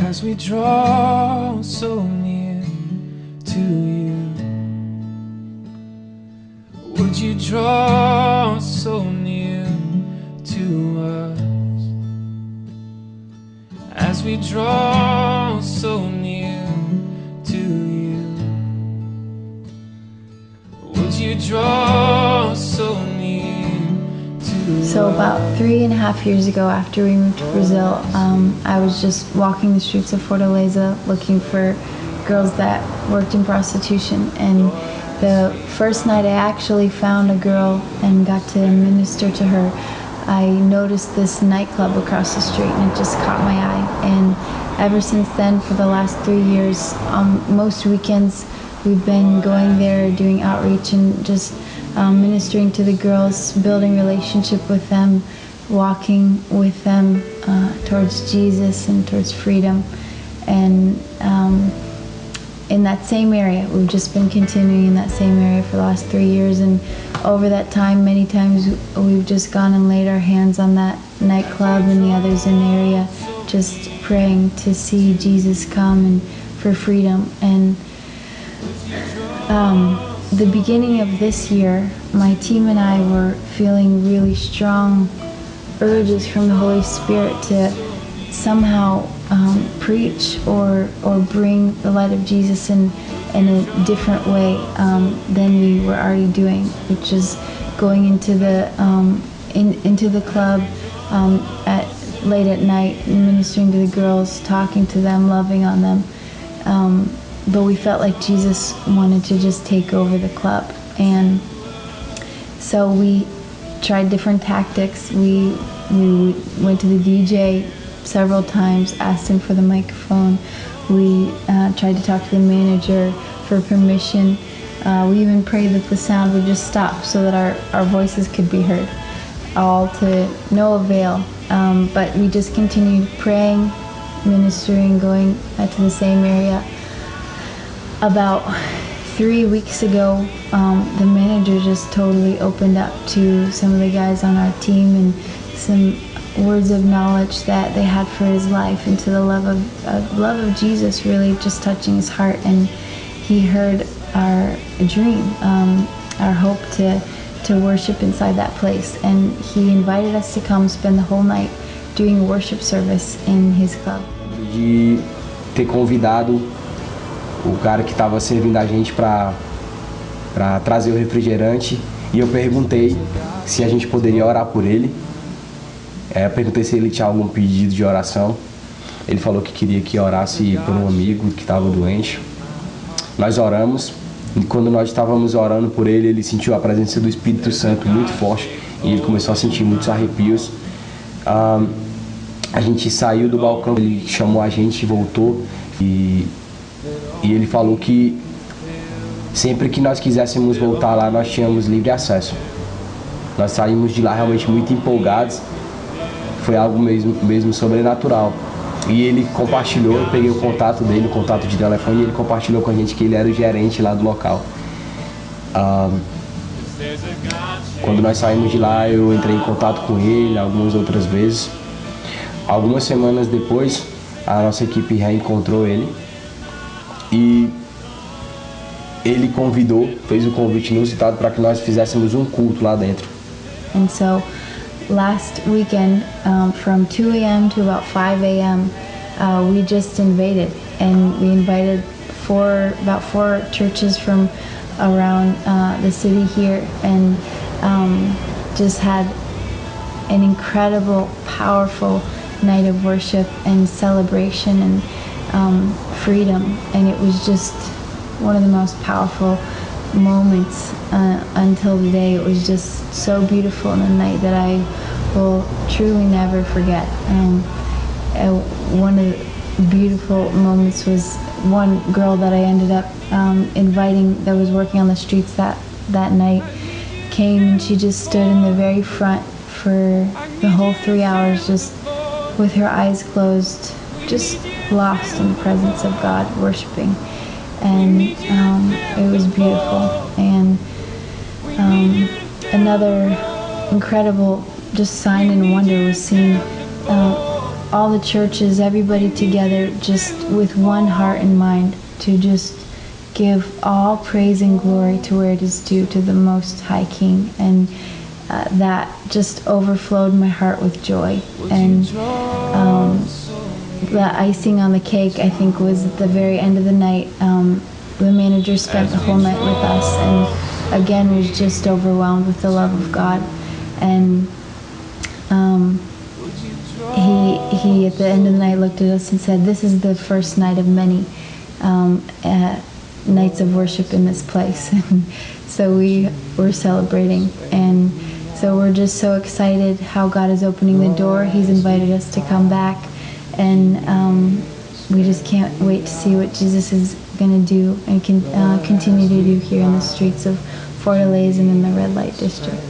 as we draw so near to you. Would you draw so near to us as we draw so near to you? Would you draw so near to us? So about 3.5 years ago, after we moved to Brazil, I was just walking the streets of Fortaleza looking for girls that worked in prostitution, and the first night I actually found a girl and got to minister to her, I noticed this nightclub across the street, and it just caught my eye. And ever since then, for the last 3 years, most weekends we've been going there, doing outreach and just ministering to the girls, building relationship with them, walking with them towards Jesus and towards freedom. And in that same area, we've just been continuing in that same area for the last 3 years. And over that time, many times we've just gone and laid our hands on that nightclub and the others in the area, just praying to see Jesus come and for freedom. And the beginning of this year, my team and I were feeling really strong urges from the Holy Spirit to somehow preach or bring the light of Jesus in a different way than we were already doing, which is going into the club late at night, ministering to the girls, talking to them, loving on them. But we felt like Jesus wanted to just take over the club, and so we tried different tactics. We went to the DJ several times, asked him for the microphone. We tried to talk to the manager for permission. We even prayed that the sound would just stop so that our voices could be heard, all to no avail. But we just continued praying, ministering, going to the same area. About 3 weeks ago, the manager just totally opened up to some of the guys on our team and some words of knowledge that they had for his life, and to the love of Jesus really just touching his heart. And he heard our dream, our hope to worship inside that place, and he invited us to come spend the whole night doing a worship service in his club. De ter convidado o cara que estava servindo a gente para trazer o refrigerante, e eu perguntei se a gente poderia orar por ele. Eu perguntei se ele tinha algum pedido de oração. Ele falou que queria que orasse por um amigo que estava doente. Nós oramos, e quando nós estávamos orando por ele, ele sentiu a presença do Espírito Santo muito forte, e ele começou a sentir muitos arrepios. A gente saiu do balcão, ele chamou a gente e voltou, e ele falou que sempre que nós quiséssemos voltar lá, nós tínhamos livre acesso. Nós saímos de lá realmente muito empolgados. Foi algo mesmo sobrenatural. E ele compartilhou, eu peguei o contato dele, o contato de telefone, e ele compartilhou com a gente que ele era o gerente lá do local. Quando nós saímos de lá, eu entrei em contato com ele algumas outras vezes. Algumas semanas depois, a nossa equipe reencontrou ele, e ele fez o convite inusitado para que nós fizéssemos um culto lá dentro. And so last weekend, from 2 a.m. to about 5 a.m., we just invaded, and we invited about four churches from around the city here, and just had an incredible, powerful night of worship and celebration and freedom. And it was just one of the most powerful moments until today. It was just so beautiful in the night that I will truly never forget. One of the beautiful moments was one girl that I ended up inviting, that was working on the streets that night, came, and she just stood in the very front for the whole 3 hours, just with her eyes closed, just lost in the presence of God, worshiping. And it was beautiful. And another incredible just sign and wonder was seeing all the churches, everybody together, just with one heart and mind, to just give all praise and glory to where it is due, to the Most High King. And that just overflowed my heart with joy. And the icing on the cake, I think, was at the very end of the night. The manager spent the whole night with us, and again was just overwhelmed with the love of God. And he at the end of the night looked at us and said, "This is the first night of many nights of worship in this place." And so we were celebrating, and so we're just so excited how God is opening the door. He's invited us to come back, and we just can't wait to see what Jesus is going to do and can continue to do here in the streets of Fortaleza and in the red light district.